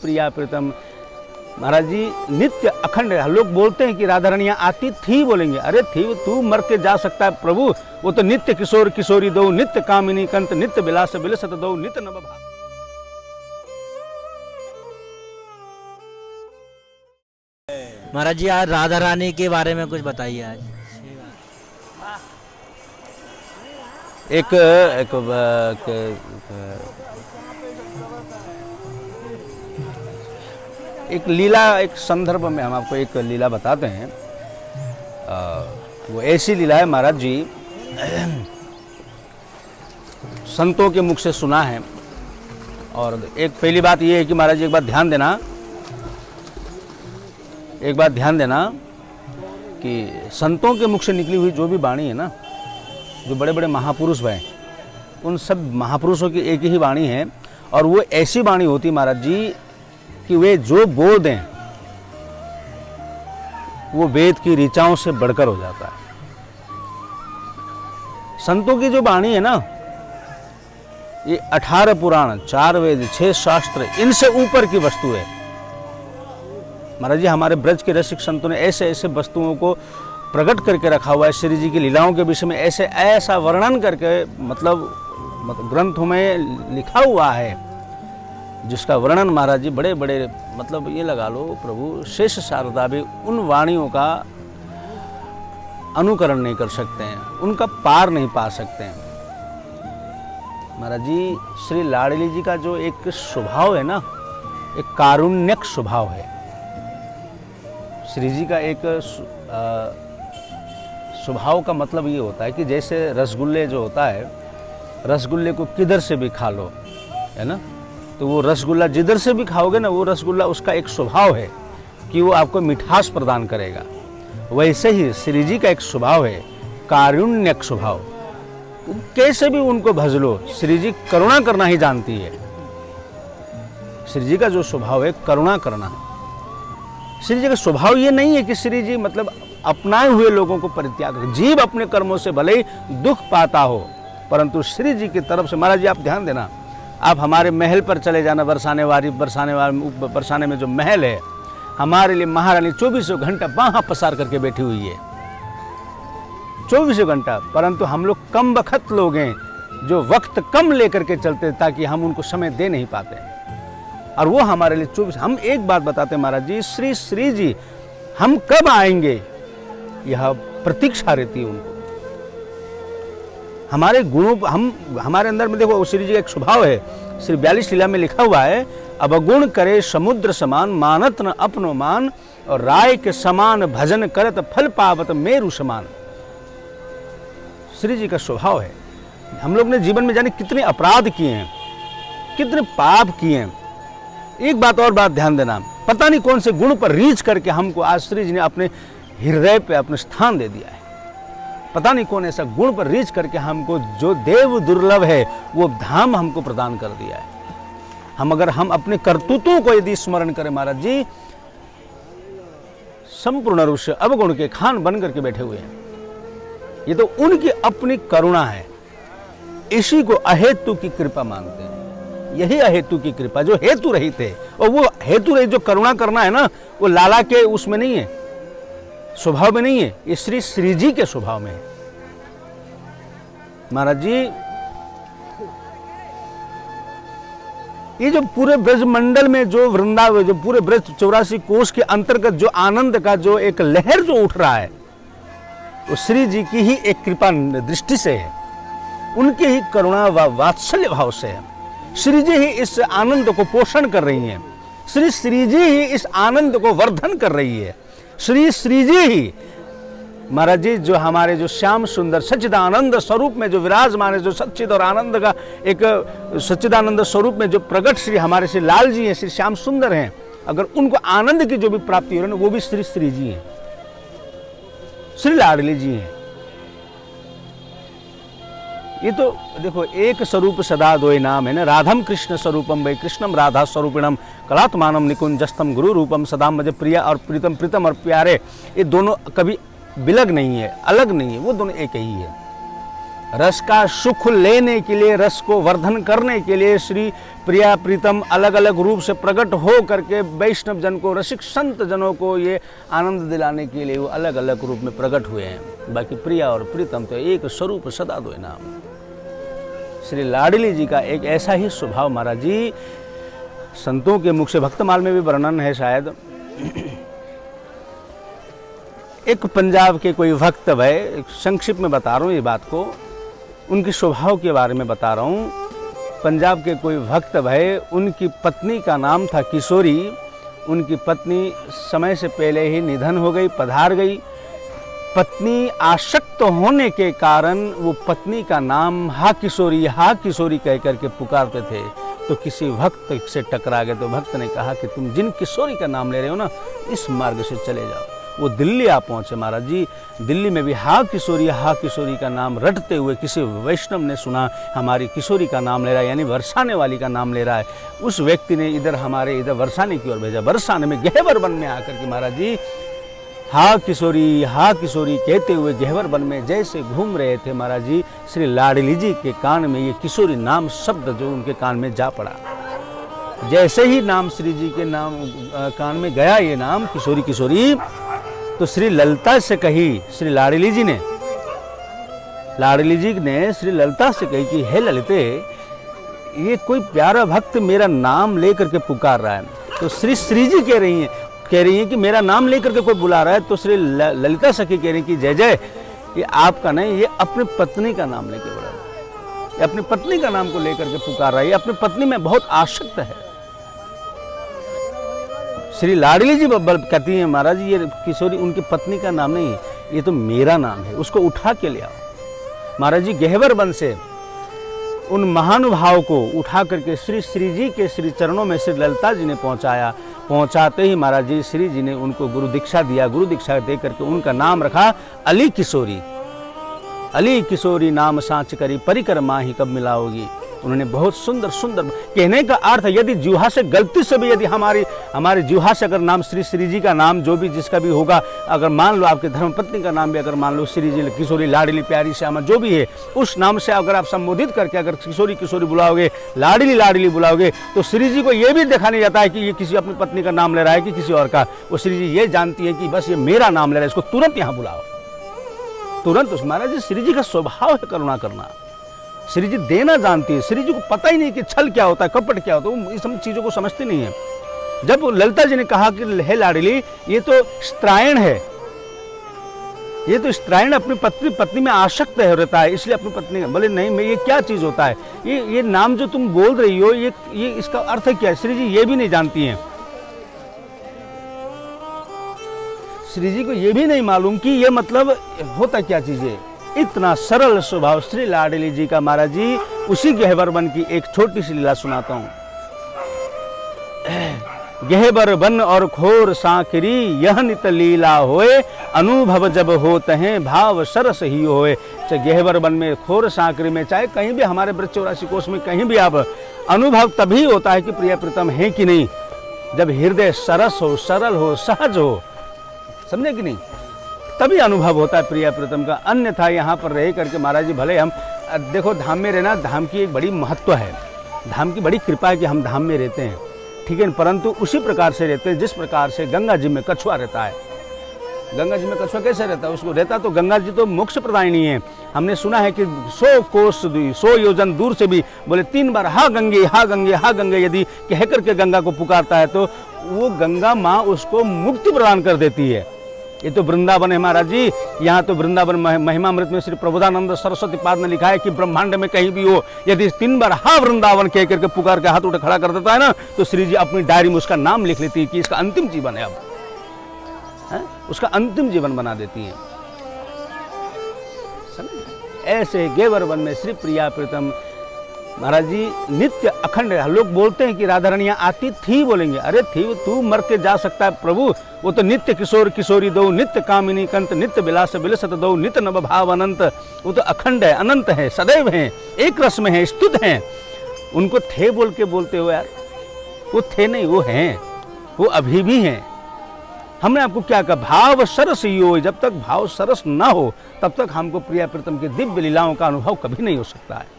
प्रिया प्रीतम। महाराज जी नित्य अखंड, लोग बोलते हैं कि राधा रानी यहाँ आती थी, बोलेंगे अरे थी, तू मर के जा सकता है प्रभु, वो तो नित्य किशोर किशोरी दो, नित्य कामिनी कंत, नित्य विलास विलसत दो, नित्य नव भाव। महाराज जी आज राधा रानी के बारे में कुछ बताइए। आज एक लीला, एक संदर्भ में हम आपको एक लीला बताते हैं। वो ऐसी लीला है महाराज जी, संतों के मुख से सुना है। और एक पहली बात ये है कि महाराज जी एक बात ध्यान देना कि संतों के मुख से निकली हुई जो भी वाणी है ना, जो बड़े बड़े महापुरुष हैं, उन सब महापुरुषों की एक ही वाणी है। और वो ऐसी वाणी होती महाराज जी कि वे जो बोल दें वो वेद की ऋचाओं से बढ़कर हो जाता है। संतों की जो वाणी है ना, ये 18 पुराण, 4 वेद, 6 शास्त्र, इनसे ऊपर की वस्तु है। महाराज जी हमारे ब्रज के रसिक संतों ने ऐसे ऐसे वस्तुओं को प्रकट करके रखा हुआ है। श्री जी की लीलाओं के विषय में ऐसे ऐसा वर्णन करके मतलब ग्रंथों में लिखा हुआ है, जिसका वर्णन महाराज जी बड़े बड़े मतलब ये लगा लो प्रभु शेष शारदा भी उन वाणियों का अनुकरण नहीं कर सकते हैं, उनका पार नहीं पा सकते हैं। महाराज जी श्री लाडली जी का जो एक स्वभाव है ना, एक कारुण्यक स्वभाव है। श्री जी का एक स्वभाव का मतलब ये होता है कि जैसे रसगुल्ले जो होता है, रसगुल्ले को किधर से भी खा लो, है ना, तो वो रसगुल्ला जिधर से भी खाओगे ना, वो रसगुल्ला उसका एक स्वभाव है कि वो आपको मिठास प्रदान करेगा। वैसे ही श्री जी का एक स्वभाव है कारुण्यक स्वभाव। कैसे भी उनको भज लो, श्री जी करुणा करना ही जानती है। श्री जी का जो स्वभाव है करुणा करना। श्री जी का स्वभाव ये नहीं है कि श्री जी मतलब अपनाए हुए लोगों को परित्याग कर, जीव अपने कर्मों से भले ही दुख पाता हो, परंतु श्री जी की तरफ से। महाराज जी आप ध्यान देना, आप हमारे महल पर चले जाना, बरसाने में जो महल है, हमारे लिए महारानी 24 घंटा बाहां पसार करके बैठी हुई है, 24 घंटा। परंतु हम लोग कम वक्त लोग हैं जो वक्त कम लेकर के चलते, ताकि हम उनको समय दे नहीं पाते। और वो हमारे लिए 24। हम एक बात बताते हैं महाराज जी, श्री जी हम कब आएंगे यह प्रतीक्षा रहती है उनको। हमारे गुणों, हमारे अंदर में देखो श्री जी का एक स्वभाव है। श्री 42 लीला में लिखा हुआ है, अवगुण करे समुद्र समान, मानत न अपनो मान, और राय के समान भजन करत फल पावत मेरु समान। श्री जी का स्वभाव है। हम लोग ने जीवन में जाने कितने अपराध किए हैं, कितने पाप किए हैं। एक बात और बात ध्यान देना, पता नहीं कौन से गुण पर रीच करके हमको आज श्री जी ने अपने हृदय पे अपने स्थान दे दिया है। पता नहीं कौन ऐसा गुण पर रीच करके हमको जो देव दुर्लभ है वो धाम हमको प्रदान कर दिया है। हम अपने करतूतों को यदि स्मरण करें महाराज जी, संपूर्ण रूप से अवगुण के खान बन करके बैठे हुए हैं। ये तो उनकी अपनी करुणा है। इसी को अहेतु की कृपा मानते हैं। यही अहेतु की कृपा, जो हेतु रहित है। और वो हेतु रहित जो करुणा करना है ना, वो लाला के उसमें नहीं है, स्वभाव में नहीं है, ये श्री जी के स्वभाव में है। महाराज जी ये जो पूरे ब्रज मंडल में जो वृंदावन, जो पूरे ब्रज 84 कोष के अंतर्गत जो आनंद का जो एक लहर जो उठ रहा है, वो श्री जी की ही एक कृपा दृष्टि से है, उनके ही करुणा व वात्सल्य भाव से है। श्री जी ही इस आनंद को पोषण कर रही हैं। श्री जी ही इस आनंद को वर्धन कर रही है। श्री जी ही महाराज जी जो हमारे जो श्याम सुंदर सच्चिदानंद स्वरूप में जो विराजमान है, जो सच्चिद और आनंद का एक सच्चिदानंद स्वरूप में जो प्रकट श्री हमारे श्री लाल जी हैं, श्री श्याम सुंदर हैं, अगर उनको आनंद की जो भी प्राप्ति हो रही है वो भी श्री जी हैं, श्री लाडली जी हैं। ये तो देखो एक स्वरूप सदा दोय नाम है ना, राधम कृष्ण स्वरूपम वै कृष्णम राधा स्वरूपिणम कलात्मानम निकुंजस्तम गुरु रूपम सदा मज प्रिया। और प्रीतम और प्यारे, ये दोनों कभी विलग नहीं है, अलग नहीं है, वो दोनों एक ही है। रस का सुख लेने के लिए, रस को वर्धन करने के लिए श्री प्रिया प्रीतम अलग अलग रूप से प्रकट हो करके वैष्णव जन को, रसिक संत जनों को ये आनंद दिलाने के लिए वो अलग अलग रूप में प्रकट हुए हैं। बाकी प्रिया और प्रीतम तो एक स्वरूप सदा दो नाम। श्री लाडली जी का एक ऐसा ही स्वभाव महाराज जी, संतों के मुख से भक्तमाल में भी वर्णन है शायद। एक पंजाब के कोई भक्त है, संक्षिप्त में बता रहा हूँ ये बात को, उनके स्वभाव के बारे में बता रहा हूँ। पंजाब के कोई भक्त है, उनकी पत्नी का नाम था किशोरी। उनकी पत्नी समय से पहले ही निधन हो गई, पधार गई। पत्नी आसक्त होने के कारण वो पत्नी का नाम हा किशोरी कह करके पुकारते थे। तो किसी भक्त से टकरा गए, तो भक्त ने कहा कि तुम जिन किशोरी का नाम ले रहे हो ना, इस मार्ग से चले जाओ। वो दिल्ली आ पहुँचे महाराज जी। दिल्ली में भी हा किशोरी का नाम रटते हुए किसी वैष्णव ने सुना हमारी किशोरी का नाम ले रहा है, यानी बरसाने वाली का नाम ले रहा है। उस व्यक्ति ने हमारे इधर बरसाने की ओर भेजा। बरसाने में गहवर वन में आकर के महाराज जी हा किशोरी कहते हुए गहवर वन में जैसे घूम रहे थे महाराज जी, श्री लाडली जी के कान में ये किशोरी नाम शब्द जो उनके कान में जा पड़ा। जैसे ही नाम श्री जी के नाम कान में गया, ये नाम किशोरी, तो श्री ललिता से कही, श्री लाडली जी ने श्री ललिता से कही कि हे ललिते, ये कोई प्यारा भक्त मेरा नाम लेकर के पुकार रहा है। तो श्री जी कह रही हैं कि मेरा नाम लेकर के कोई बुला रहा है। तो श्री ललिता सखी कह रही कि जय, ये आपका नहीं, ये अपनी पत्नी का नाम लेकर बुला रहा है, ये अपनी पत्नी का नाम को लेकर के पुकार रहा है, ये अपनी पत्नी में बहुत आसक्त है। श्री लाडली जी कहती हैं महाराज ये किशोरी उनकी पत्नी का नाम नहीं है, ये तो मेरा नाम है, उसको उठा के ले आओ। महाराज जी गहवर वन से उन महानुभाव को उठा करके श्री जी के श्री चरणों में श्री ललिता जी ने पहुंचाते ही महाराज जी श्री जी ने उनको गुरु दीक्षा दिया। गुरु दीक्षा दे करके उनका नाम रखा अली किशोरी नाम सांच करी परिकर माही कब मिलाओगी। उन्होंने बहुत सुंदर कहने का अर्थ, यदि जुहा से गलती से भी, यदि हमारे जुहा से अगर नाम श्री जी का नाम जो भी जिसका भी होगा, अगर मान लो आपके धर्मपत्नी का नाम भी अगर मान लो श्री जी किशोरी लाडली प्यारी श्यामा जो भी है, उस नाम से अगर आप संबोधित करके अगर किशोरी बुलाओगे, लाडली बुलाओगे, तो श्री जी को ये भी देखा नहीं जाता है कि ये किसी अपनी पत्नी का नाम ले रहा है कि किसी और का। वो श्री जी ये जानती है कि बस ये मेरा नाम ले रहा है, इसको तुरंत यहाँ बुलाओ, तुरंत। महाराज जी श्री जी का स्वभाव है करुणा करना। श्री जी देना जानती है। श्री जी को पता ही नहीं कि छल क्या होता है, कपट क्या होता है, वो इस सब चीज़ों को समझती नहीं है। जब ललिता जी ने कहा कि हे लाडली, ये तो स्त्रायण है, ये तो स्त्रायण अपनी पत्नी में आसक्त है रहता है, इसलिए अपनी पत्नी। बोले नहीं, मैं ये क्या चीज़ होता है, ये नाम जो तुम बोल रही हो, ये इसका अर्थ क्या है। श्री जी ये भी नहीं जानती हैं। श्री जी को ये भी नहीं मालूम कि ये मतलब होता क्या चीज़ है। इतना सरल स्वभाव श्री लाडली जी का। महाराज जी उसी गहवर वन की एक छोटी सी लीला सुनाता हूँ। गहबर वन और खोर सांकरी यह नित लीला होए, अनुभव जब होते हैं भाव सरस ही होए। चाहे गहबर वन में, खोर सांकरी में, चाहे कहीं भी हमारे ब्रज 84 कोष में कहीं भी आप, अनुभव तभी होता है कि प्रिय प्रीतम है कि नहीं, जब हृदय सरस हो, सरल हो, सहज हो, समझे कि नहीं, तभी अनुभव होता है प्रिय प्रीतम का। अन्यथा यहाँ पर रह करके महाराज जी भले हम देखो धाम में रहना, धाम की एक बड़ी महत्व है, धाम की बड़ी कृपा है कि हम धाम में रहते हैं, ठीक है, परंतु उसी प्रकार से रहते हैं जिस प्रकार से गंगा जी में कछुआ रहता है। गंगा जी में कछुआ कैसे रहता है, उसको रहता तो गंगा जी तो मोक्ष प्रदायिनी है। हमने सुना है कि 100 कोस 100 योजन दूर से भी बोले 3 बार हा गंगे हा गंगे हा गंगे यदि कह करके गंगा को पुकारता है तो वो गंगा माँ उसको मुक्ति प्रदान कर देती है। ये तो वृंदावन है महाराज जी। यहाँ तो वृंदावन महिमामृत में श्री प्रबोधानंद सरस्वती पाद ने लिखा है कि ब्रह्मांड में कहीं भी हो, यदि 3 बार हा वृंदावन कह करके पुकार के हाथ उठा खड़ा कर देता है ना, तो श्री जी अपनी डायरी में उसका नाम लिख लेती है कि इसका अंतिम जीवन है, अब है? उसका अंतिम जीवन बना देती है। ऐसे गेवर वन में श्री प्रिया प्रीतम महाराज जी नित्य अखंड। लोग बोलते हैं कि राधा रानी यहाँ आती थी, बोलेंगे अरे थी, तू मर के जा सकता है प्रभु, वो तो नित्य किशोर किशोरी दो, नित्य कामिनी कंत, नित्य विलास विलसत दो, नित्य नव भाव अनंत। वो तो अखंड है, अनंत है, सदैव है, एक रस में है, स्तुत है। उनको थे बोल के बोलते हो यार, वो थे नहीं, वो हैं, वो अभी भी हैं। हमने आपको क्या कहा, भाव सरस ही हो, जब तक भाव सरस ना हो तब तक हमको प्रिया प्रीतम की दिव्य लीलाओं का अनुभव कभी नहीं हो सकता है।